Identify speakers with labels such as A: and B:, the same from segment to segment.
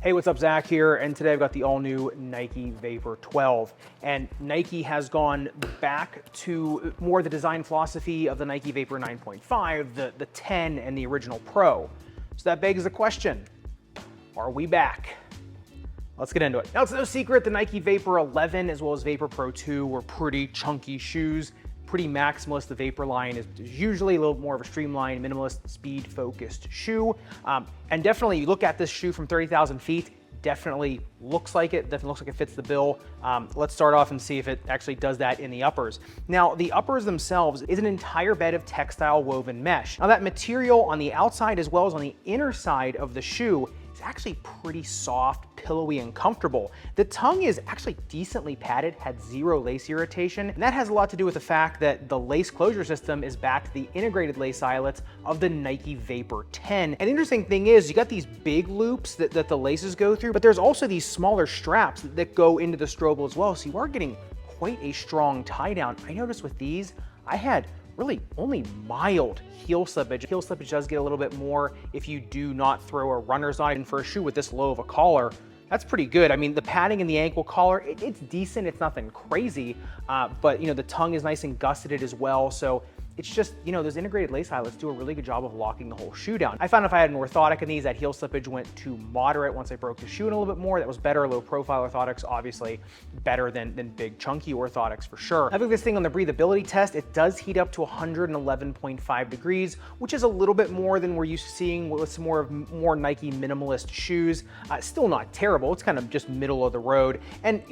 A: Hey, what's up, Zach here, and today I've got the all-new Nike Vapor 12, and Nike has gone back to more the design philosophy of the Nike Vapor 9.5, the 10, and the original Pro. So that begs the question, are we back? Let's get into it. Now, it's no secret the Nike Vapor 11 as well as Vapor Pro 2 were pretty chunky shoes. Pretty maximalist. The Vapor line is usually a little more of a streamlined, minimalist, speed-focused shoe. And definitely, you look at this shoe from 30,000 feet, definitely looks like it, definitely looks like it fits the bill. Let's start off and see if it actually does that in the uppers. Now, the uppers themselves is an entire bed of textile woven mesh. Now, that material on the outside as well as on the inner side of the shoe is actually pretty soft, pillowy, and comfortable. The tongue is actually decently padded, had zero lace irritation, and that has a lot to do with the fact that the lace closure system is back to the integrated lace eyelets of the Nike Vapor 10. And the interesting thing is, you got these big loops that the laces go through, but there's also these smaller straps that go into the strobel as well, so you are getting quite a strong tie down. I noticed with these, I had really only mild heel slippage. Heel slippage does get a little bit more if you do not throw a runner's eye. And for a shoe with this low of a collar, that's pretty good. I mean, the padding in the ankle collar, it's decent. It's nothing crazy, but the tongue is nice and gusseted as well. So it's just, those integrated lace eyelets do a really good job of locking the whole shoe down. I found if I had an orthotic in these, that heel slippage went to moderate once I broke the shoe in a little bit more. That was better. Low profile orthotics, obviously better than big chunky orthotics for sure. I think this thing on the breathability test, it does heat up to 111.5 degrees, which is a little bit more than we're used to seeing with some more Nike minimalist shoes. Still not terrible. It's kind of just middle of the road. And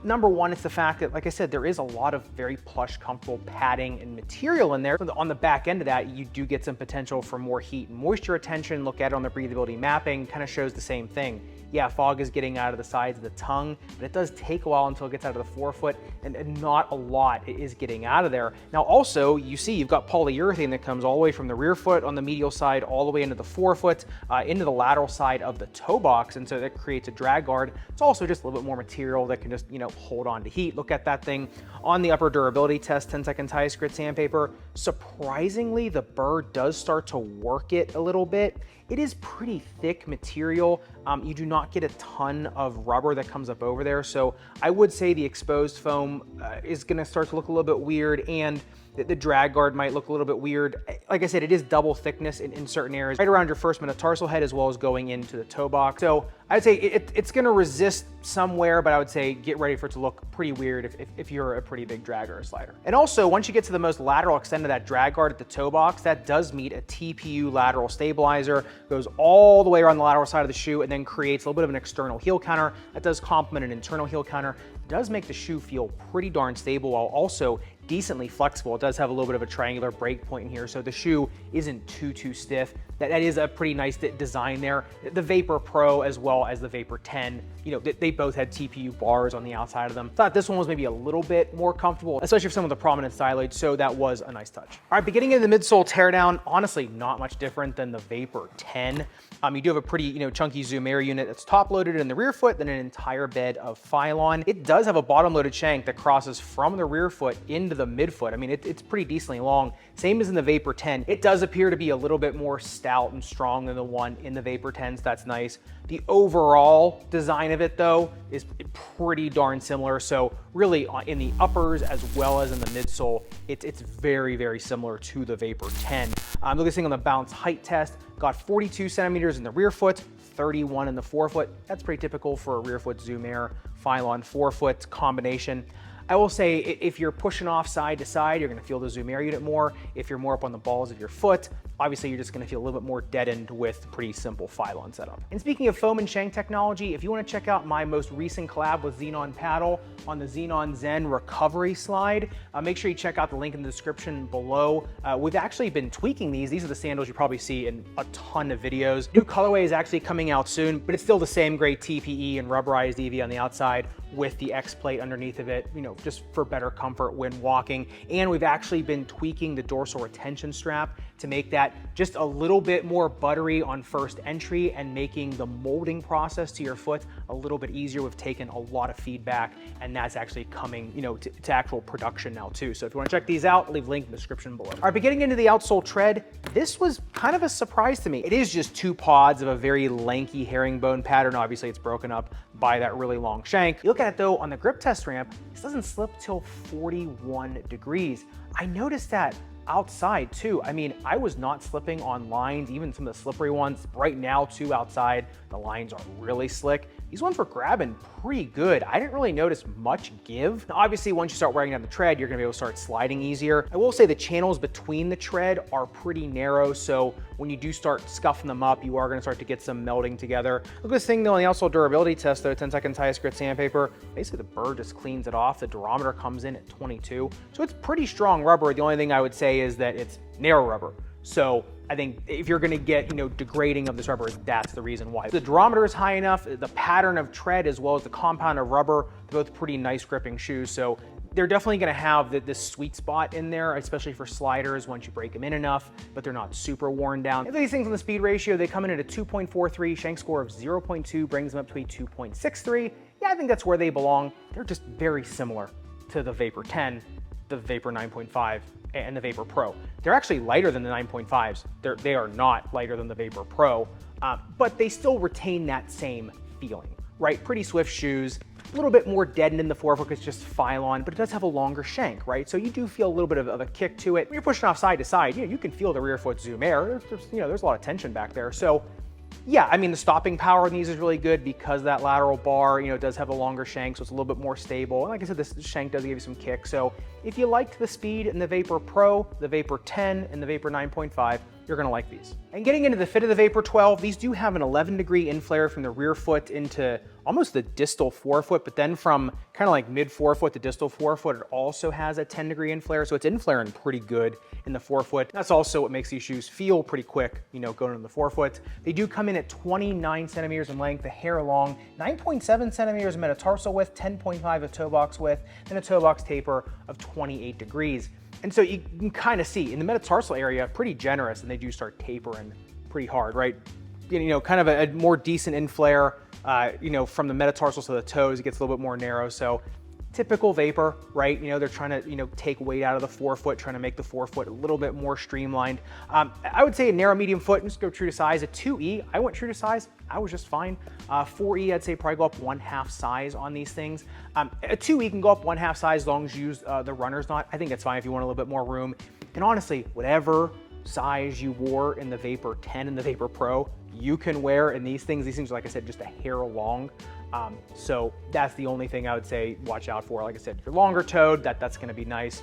A: number one, it's the fact that, like I said, there is a lot of very plush, comfortable padding and material in there. On the back end of that, you do get some potential for more heat and moisture retention. Look at it on the breathability mapping, kind of shows the same thing. Yeah, fog is getting out of the sides of the tongue, but it does take a while until it gets out of the forefoot, and not a lot is getting out of there. Now also, you see you've got polyurethane that comes all the way from the rear foot on the medial side all the way into the forefoot, into the lateral side of the toe box, and so that creates a drag guard. It's also just a little bit more material that can just, hold on to heat. Look at that thing on the upper durability test, 10-second tie grit sandpaper. Surprisingly, the burr does start to work it a little bit. It is pretty thick material. You do not get a ton of rubber that comes up over there. So I would say the exposed foam is gonna start to look a little bit weird, and the drag guard might look a little bit weird. Like I said, it is double thickness in certain areas, right around your first metatarsal head as well as going into the toe box. So I'd say it's gonna resist somewhere, but I would say get ready for it to look pretty weird if you're a pretty big dragger or slider. And also, once you get to the most lateral extent of that drag guard at the toe box, that does meet a TPU lateral stabilizer, goes all the way around the lateral side of the shoe, and then creates a little bit of an external heel counter that does complement an internal heel counter. It does make the shoe feel pretty darn stable while also decently flexible. It does have a little bit of a triangular break point in here, so the shoe isn't too stiff. That is a pretty nice design there. The Vapor Pro as well as the Vapor 10, they both had TPU bars on the outside of them. Thought this one was maybe a little bit more comfortable, especially for some of the prominent styloids, so that was a nice touch. All right, beginning in the midsole teardown, honestly, not much different than the Vapor 10. You do have a pretty, chunky Zoom Air unit that's top loaded in the rear foot, then an entire bed of Phylon. It does have a bottom loaded shank that crosses from the rear foot into the midfoot. I mean, it's pretty decently long. Same as in the Vapor 10. It does appear to be a little bit more stout and strong than the one in the Vapor 10, so that's nice. The overall design of it, though, is pretty darn similar. So really, in the uppers as well as in the midsole, it's very similar to the Vapor 10. Look at this thing on the bounce height test. Got 42 centimeters in the rear foot, 31 in the forefoot. That's pretty typical for a rear foot Zoom Air Phylon forefoot combination. I will say, if you're pushing off side to side, you're gonna feel the Zoom Air unit more. If you're more up on the balls of your foot, obviously you're just gonna feel a little bit more deadened with pretty simple Phylon setup. And speaking of foam and shank technology, if you wanna check out my most recent collab with Xenon Paddle on the Xenon Zen recovery slide, make sure you check out the link in the description below. We've actually been tweaking these. These are the sandals you probably see in a ton of videos. New colorway is actually coming out soon, but it's still the same great TPE and rubberized EV on the outside with the X plate underneath of it, just for better comfort when walking. And we've actually been tweaking the dorsal retention strap to make that just a little bit more buttery on first entry and making the molding process to your foot a little bit easier. We've taken a lot of feedback, and that's actually coming, to actual production now too. So if you want to check these out, I'll leave a link in the description below. All right, but getting into the outsole tread, this was kind of a surprise to me. It is just 2 pods of a very lanky herringbone pattern. Obviously it's broken up by that really long shank. You look at it though, on the grip test ramp, this doesn't slip till 41 degrees. I noticed that outside too. I mean, I was not slipping on lines, even some of the slippery ones. Right now too, outside, the lines are really slick. These ones were grabbing pretty good. I didn't really notice much give. Now, obviously, once you start wearing down the tread, you're gonna be able to start sliding easier. I will say the channels between the tread are pretty narrow, so when you do start scuffing them up, you are gonna start to get some melding together. Look at this thing though, on the outsole durability test though, 10 seconds highest grit sandpaper. Basically the burr just cleans it off. The durometer comes in at 22. So it's pretty strong rubber. The only thing I would say is that it's narrow rubber. So I think if you're gonna get, degrading of this rubber, that's the reason why. The durometer is high enough, the pattern of tread as well as the compound of rubber, they're both pretty nice gripping shoes. So they're definitely gonna have this sweet spot in there, especially for sliders once you break them in enough, but they're not super worn down. And these things on the speed ratio, they come in at a 2.43, shank score of 0.2, brings them up to a 2.63. Yeah, I think that's where they belong. They're just very similar to the Vapor 10, the Vapor 9.5, and the Vapor Pro. They're actually lighter than the 9.5s. They are not lighter than the Vapor Pro, but they still retain that same feeling, right? Pretty swift shoes, a little bit more deadened in the forefoot because it's just Phylon, but it does have a longer shank, right? So you do feel a little bit of a kick to it. When you're pushing off side to side, you can feel the rear foot zoom air. There's a lot of tension back there. So yeah, I mean, the stopping power in these is really good because that lateral bar, does have a longer shank, so it's a little bit more stable. And like I said, this shank does give you some kick. So if you liked the speed in the Vapor Pro, the Vapor 10, and the Vapor 9.5, you're gonna like these. And getting into the fit of the Vapor 12, these do have an 11-degree inflare from the rear foot into almost the distal forefoot, but then from kind of like mid forefoot to distal forefoot, it also has a 10-degree inflare, so it's inflaring pretty good in the forefoot. That's also what makes these shoes feel pretty quick, going into the forefoot. They do come in at 29 centimeters in length, the hair long, 9.7 centimeters in metatarsal width, 10.5 of toe box width, and a toe box taper of 28 degrees. And so you can kind of see in the metatarsal area, pretty generous, and they do start tapering pretty hard, right? Kind of a more decent inflare, from the metatarsals to the toes, it gets a little bit more narrow. So typical Vapor, right? They're trying to, take weight out of the forefoot, trying to make the forefoot a little bit more streamlined. I would say a narrow medium foot, and just go true to size. A 2E, I went true to size. I was just fine. 4E, I'd say probably go up 1/2 size on these things. A 2E can go up 1/2 size as long as you use the runner's knot. I think that's fine if you want a little bit more room. And honestly, whatever size you wore in the Vapor 10 and the Vapor Pro, you can wear in these things. These things are, like I said, just a hair long. So that's the only thing I would say watch out for. Like I said, if you're longer toed, that's gonna be nice.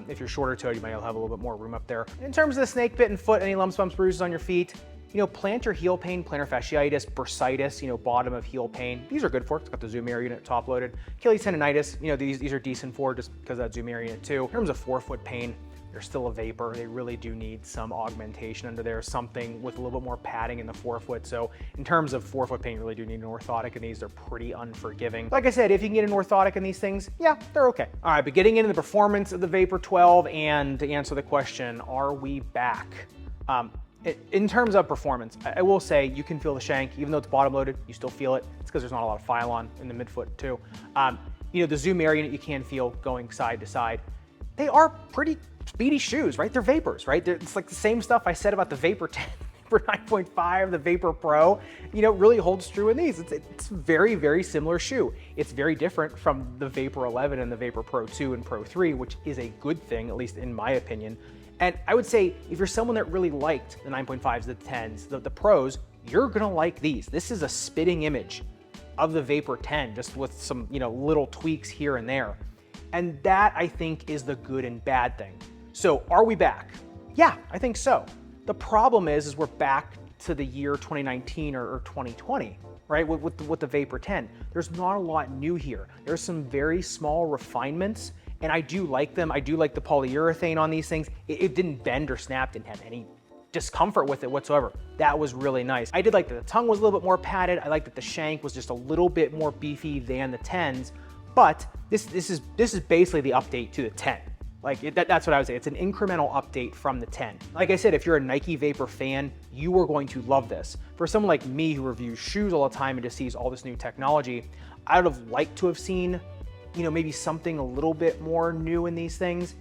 A: If you're shorter toed, you might have a little bit more room up there. In terms of the snake bitten foot, any lumps, bumps, bruises on your feet, plantar heel pain, plantar fasciitis, bursitis, bottom of heel pain. These are good for it. It's got the zoom area unit top loaded. Achilles tendonitis, these are decent for just because of that zoom area unit too. In terms of forefoot pain, they're still a Vapor. They really do need some augmentation under there, something with a little bit more padding in the forefoot. So in terms of forefoot pain, you really do need an orthotic in these. They're pretty unforgiving. Like I said, if you can get an orthotic in these things, yeah, they're okay. All right, but getting into the performance of the Vapor 12 and to answer the question, are we back? In terms of performance, I will say you can feel the shank, even though it's bottom loaded, you still feel it. It's because there's not a lot of Phylon in the midfoot too. The zoom area unit you can feel going side to side. They are pretty speedy shoes, right? They're Vapors, right? It's like the same stuff I said about the Vapor 10, Vapor 9.5, the Vapor Pro, really holds true in these. It's very, very similar shoe. It's very different from the Vapor 11 and the Vapor Pro 2 and Pro 3, which is a good thing, at least in my opinion. And I would say if you're someone that really liked the 9.5s, the 10s, the Pros, you're gonna like these. This is a spitting image of the Vapor 10, just with some, little tweaks here and there. And that, I think, is the good and bad thing. So are we back? Yeah, I think so. The problem is we're back to the year 2019 or 2020, right? With the Vapor 10. There's not a lot new here. There's some very small refinements, and I do like them. I do like the polyurethane on these things. It didn't bend or snap, didn't have any discomfort with it whatsoever. That was really nice. I did like that the tongue was a little bit more padded. I like that the shank was just a little bit more beefy than the 10s, but this is basically the update to the 10. That's what I would say. It's an incremental update from the 10. Like I said, if you're a Nike Vapor fan, you are going to love this. For someone like me who reviews shoes all the time and just sees all this new technology, I would have liked to have seen, maybe something a little bit more new in these things.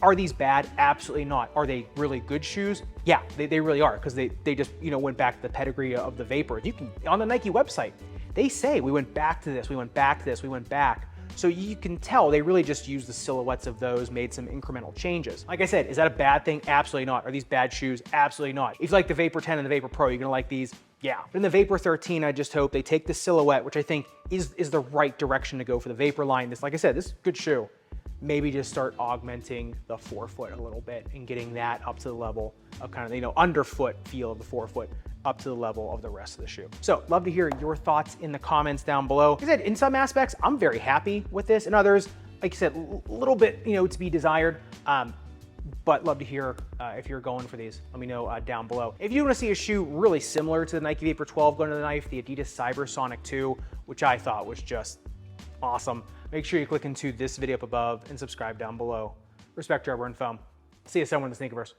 A: Are these bad? Absolutely not. Are they really good shoes? Yeah, they really are, because they just, you know, went back to the pedigree of the Vapor. You can, on the Nike website, they say we went back to this, we went back to this, we went back. So you can tell they really just used the silhouettes of those, made some incremental changes. Like I said, is that a bad thing? Absolutely not. Are these bad shoes? Absolutely not. If you like the Vapor 10 and the Vapor Pro, you're gonna like these. Yeah. But in the Vapor 13, I just hope they take the silhouette, which I think is the right direction to go for the Vapor line. This, like I said, this is a good shoe. Maybe just start augmenting the forefoot a little bit and getting that up to the level of kind of, you know, underfoot feel of the forefoot up to the level of the rest of the shoe. So love to hear your thoughts in the comments down below. Like I said, in some aspects, I'm very happy with this. In others, like I said, a little bit, you know, to be desired. But love to hear if you're going for these. Let me know down below. If you want to see a shoe really similar to the Nike Vapor 12 going to the knife, the Adidas Cybersonic 2, which I thought was just awesome. Make sure you click into this video up above and subscribe down below. Respect to everyone, foam. See you somewhere in the Sneakerverse.